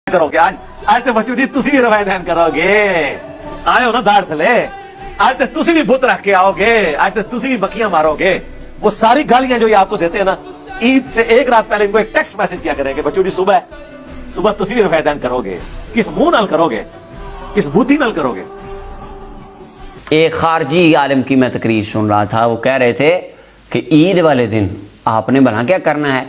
करोगे आज तो बच्चू जी तुसी भी रवायदान करोगे आए हो ना दाड़ थले आज तो तुसी भी बुत रख के आओगे आज तो तुसी भी बकियां मारोगे वो सारी गालियां जो ये आपको देते हैं ना ईद से एक रात पहले इनको एक टेक्स्ट मैसेज किया करेंगे बच्चू जी सुबह सुबह तुसी भी रवायदान करोगे किस मुंह नाल करोगे किस बुद्धि नाल करोगे। एक खारजी आलिम की मैं तकरीर सुन रहा था, वो कह रहे थे कि ईद वाले दिन आपने भला क्या करना है,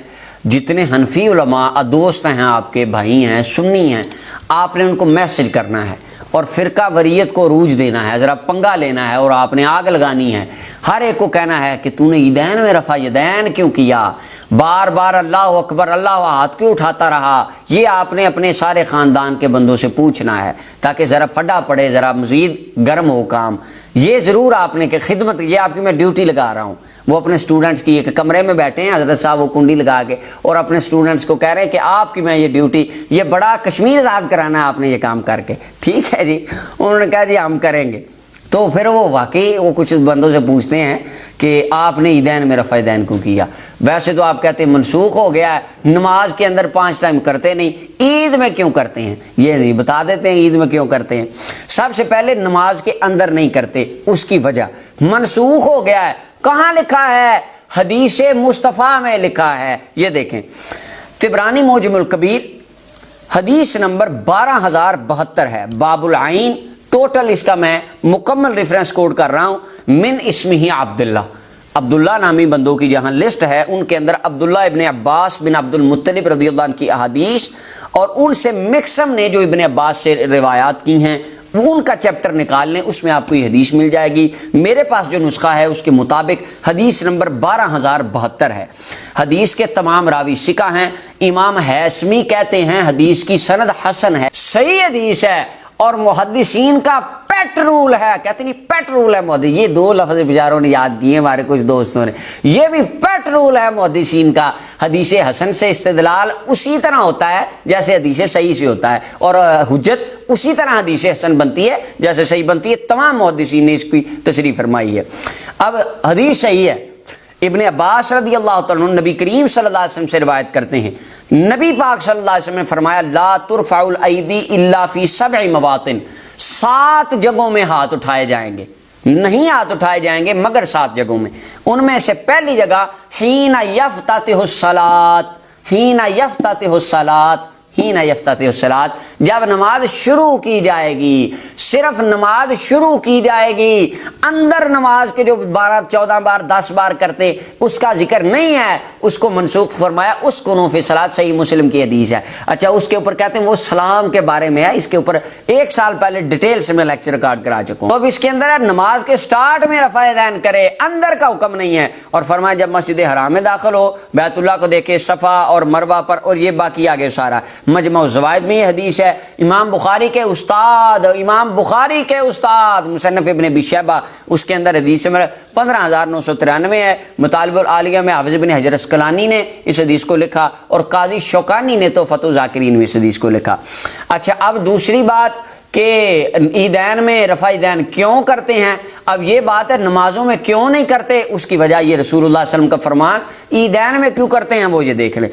जितने हनफी उलमा दोस्त हैं आपके भाई हैं सुन्नी हैं, आपने उनको मैसेज करना है और फिरका वरीयत को रूज देना है, ज़रा पंगा लेना है और आपने आग लगानी है। हर एक को कहना है कि तूने ईदैन में रफ़ा यदैन क्यों किया, बार बार अल्लाह अकबर अल्लाह हाथ क्यों उठाता रहा, ये आपने अपने सारे ख़ानदान के बंदों से पूछना है ताकि ज़रा फटा पड़े, ज़रा मज़ीद गर्म हो काम। ये ज़रूर आपने कि खिदमत, ये आपकी मैं ड्यूटी लगा रहा हूँ। वो अपने स्टूडेंट्स की एक कमरे में बैठे हैं हज़रत साहब, वो कुंडी लगा के, और अपने स्टूडेंट्स को कह रहे हैं कि आपकी मैं ये ड्यूटी, ये बड़ा कश्मीर आज़ाद कराना है आपने ये काम करके, ठीक है जी। उन्होंने कहा जी हम करेंगे। तो फिर वो वाकई वो कुछ बंदों से पूछते हैं कि आपने ईदैन में रफ़ा दैन क्यों किया। वैसे तो आप कहते हैं मनसूख हो गया है, नमाज के अंदर 5 टाइम करते नहीं, ईद में क्यों करते हैं, ये नहीं बता देते हैं ईद में क्यों करते हैं। सबसे पहले नमाज के अंदर नहीं करते, उसकी वजह मनसूख हो गया है। कहाँ लिखा है? हदीस मुस्तफ़ा में लिखा है। ये देखें तिबरानी मोजमुल कबीर हदीस नंबर 12072 है, बाबुल आइन। टोटल इसका मैं मुकम्मल रेफरेंस कोड कर रहा हूं। मिन इस्मिही अब्दुल्ला, अब्दुल्ला नामी बंदों की जहां लिस्ट है उनके अंदर अब्दुल्ला इब्ने अब्बास बिन अब्दुल मुत्तलिब रज़ियल्लाहु अन्हु की अहादीस और उनसे मिक्सम ने जो इब्ने अब्बास से रिवायात की हैं उनका चैप्टर निकाल लें, उसमें आपको ये हदीस मिल जाएगी। मेरे पास जो नुस्खा है उसके मुताबिक हदीस नंबर 12072 है। हदीस के तमाम रावी सिका हैं। इमाम हैसमी कहते हैं हदीस की सनद हसन है, सही हदीस है और मुहद्दिसीन का पेट रूल है। कहते नहीं पेट रूल है मुहद्दिस, ये 2 लफ्ज़ बेचारों ने याद किए हमारे कुछ दोस्तों ने, ये भी पेट रूल है मुहद्दिसीन का। हदीस हसन से इस्तेदलाल उसी तरह होता है जैसे हदीस सही से होता है, और हुज्जत उसी तरह हदीस हसन बनती है जैसे सही बनती है। तमाम मुहद्दिसीन ने इसकी तशरीह फरमाई है। अब हदीस सही है, इब्ने अब्बास रज़ियल्लाहु तआला अन्हु नबी करीम सल्लल्लाहु अलैहि वसल्लम से रिवायत करते हैं, नबी पाक सल्लल्लाहु अलैहि वसल्लम ने फरमाया ला तुरफ़उल ऐदी इल्ला फ़ी 7 मवातिन, 7 जगहों में हाथ उठाए जाएंगे, नहीं हाथ उठाए जाएंगे मगर 7 जगहों में। उनमें से पहली जगह हीना यफ्तातिहुस सलात, हीना यफ्तातिहुस सलात, हीना यफ्तातिहुस सलात, जब नमाज शुरू की जाएगी, सिर्फ नमाज शुरू की जाएगी, अंदर नमाज के जो 12 14 बार 10 बार करते उसका जिक्र नहीं है, उसको मनसूख फरमाया। उस कुनूफ़ सलात सही मुस्लिम की हदीस है। अच्छा, उसके ऊपर कहते हैं वो सलाम के बारे में है, इसके ऊपर 1 साल पहले डिटेल से मैं लेक्चर रिकॉर्ड करा चुका हूं। अब इसके अंदर है नमाज के स्टार्ट में रफ़ा दैन करे, अंदर का हुक्म नहीं है। और फरमाया जब मस्जिद हराम में दाखिल हो, बैतुल्लाह को देखे, सफ़ा और मरवा पर, और ये बाकी आगे सारा मजमा ज़वाइद में ये हदीस है। इमाम बुखारी के उस्ताद, इमाम बुखारी के उस्ताद मुसन्नफ़ इब्न अबी शैबा, उसके अंदर हदीस नंबर 15993 है। मुतालिबुल आलिया में हाफ़िज़ इब्न हजर अस्क़लानी ने इस हदीस को लिखा और काज़ी शौकानी ने तो फ़तुल ज़ाकिरीन में इस हदीस को लिखा। अच्छा, अब दूसरी बात कि ईदैन में रफ़ा दैन क्यों करते हैं। अब ये बात है नमाजों में क्यों नहीं करते, उसकी वजह ये रसूलुल्लाह सल्लल्लाहु अलैहि वसल्लम का फरमान ईदैन में क्यों करते हैं वो ये देख लें।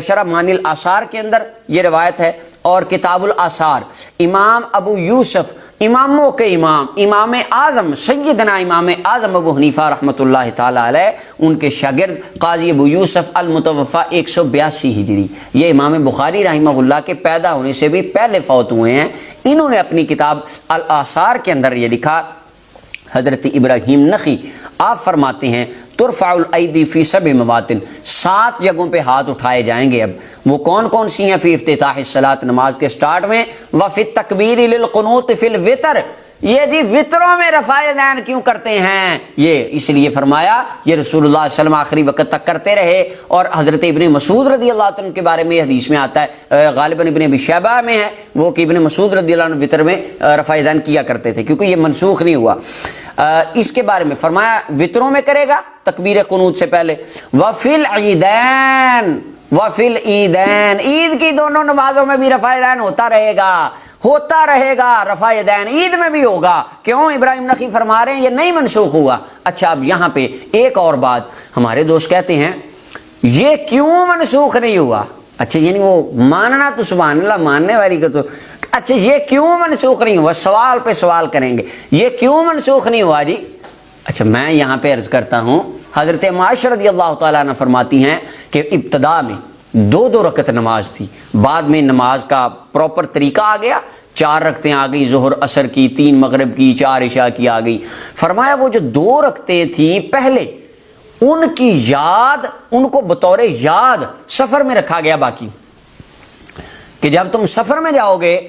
शरह मानिल आसार के अंदर ये रिवायत है और किताबुल आसार इमाम अबू यूसुफ इमामों के इमाम इमाम आज़म सैयदना इमाम आज़म अबू हनीफा रहमतुल्लाह ताला अलैह, उनके शागिर्द काजी अबू यूसुफ अल मुतवफ़ा 182 हिजरी, ये इमाम बुखारी रहमहुल्लाह के पैदा होने से भी पहले फौत हुए हैं। इन्होंने अपनी किताब अल आसार के अंदर ये लिखा। हज़रत इब्राहीम नखी आप फरमाते हैं तुरफ़उल ऐदी फ़ी 7 मवातिन, 7 जगहों पे हाथ उठाए जाएंगे। अब वो कौन कौन सी हैं? फ़ी इफ्तिताहिस सलात, नमाज के स्टार्ट में, व फ़ी तकबीर लिल क़ुनूत फ़िल वितर, ये जी वित्रों में रफ़ा दैन क्यों करते हैं, ये इसलिए फरमाया ये रसूलुल्लाह सल्लल्लाहु अलैहि वसल्लम आखिरी वक्त तक करते रहे। और हज़रत इब्ने मसूद रज़ियल्लाहु अन्हु के बारे में हदीस में आता है, गालिबन इब्ने अबी शैबा में है वो कि इब्ने मसूद रज़ियल्लाहु अन्हु वितर में रफ़ा दैन किया करते थे क्योंकि ये मनसूख नहीं हुआ। इसके बारे में फरमाया वित्रों में करेगा तकबीर क़ुनूत से पहले। वफ़िल ईदैन, वफ़िल ईदैन, ईद की दोनों नमाजों में भी रफ़ा दैन होता रहेगा, रफ़ा दैन ईद में भी होगा। क्यों? इब्राहीम नखी फरमा रहे हैं ये नहीं मनसूख हुआ। अच्छा, अब यहाँ पे एक और बात हमारे दोस्त कहते हैं ये क्यों मनसूख नहीं हुआ। اچھا یعنی وہ ماننا تو سبحان اللہ ماننے والی کو تو اچھا یہ کیوں منسوخ نہیں ہوا؟ سوال پہ سوال کریں گے، یہ کیوں منسوخ نہیں ہوا جی؟ اچھا میں یہاں پہ عرض کرتا ہوں، حضرت عائشہ رضی اللہ تعالیٰ عنہ فرماتی ہیں کہ ابتدا میں 2 رکعت نماز تھی، بعد میں نماز کا پراپر طریقہ آ گیا، 4 رکعتیں آ گئی، ظہر عصر کی، 3 مغرب کی، 4 عشاء کی آ گئی۔ فرمایا وہ جو 2 رکعتیں تھیں پہلے ان کی یاد، ان کو بطور یاد سفر میں رکھا گیا، باقی کہ جب تم سفر میں جاؤ گے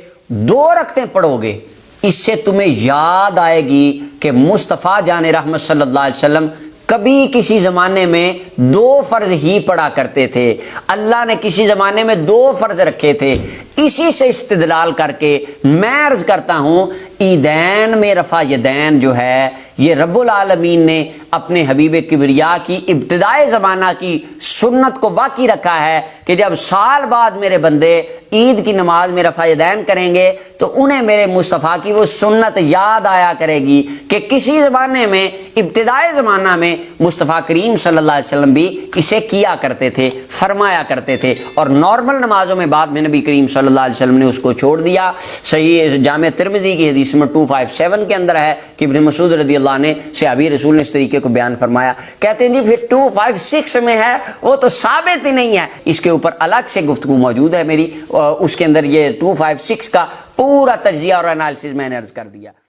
2 رکعتیں پڑھو گے، اس سے تمہیں یاد آئے گی کہ مصطفیٰ جان رحمت صلی اللہ علیہ وسلم کبھی کسی زمانے میں 2 فرض ہی پڑھا کرتے تھے، اللہ نے کسی زمانے میں 2 فرض رکھے تھے۔ اسی سے استدلال کر کے میں عرض کرتا ہوں عیدین میں رفع یدین جو ہے یہ رب العالمین نے اپنے حبیب کبریا کی ابتدائے زمانہ کی سنت کو باقی رکھا ہے کہ جب سال بعد میرے بندے عید کی نماز میں رفع یدین کریں گے تو انہیں میرے مصطفیٰ کی وہ سنت یاد آیا کرے گی کہ کسی زمانے میں ابتدائے زمانہ میں مصطفیٰ کریم صلی اللہ علیہ وسلم بھی اسے کیا کرتے تھے، فرمایا کرتے تھے، اور نارمل نمازوں میں بعد میں نبی کریم صلی اللہ علیہ وسلم نے اس کو چھوڑ دیا۔ صحیح جامع ترمذی کی حدیث میں 257 کے اندر ہے کہ ابن مسعود رضی اللہ عنہ صحابی رسول نے اس طریقے کو بیان فرمایا۔ کہتے ہیں جی پھر 256 میں ہے وہ تو ثابت ہی نہیں ہے، اس کے اوپر الگ سے گفتگو موجود ہے میری، اس کے اندر یہ 256 کا پورا تجزیہ اور انالیسس میں نے عرض کر دیا۔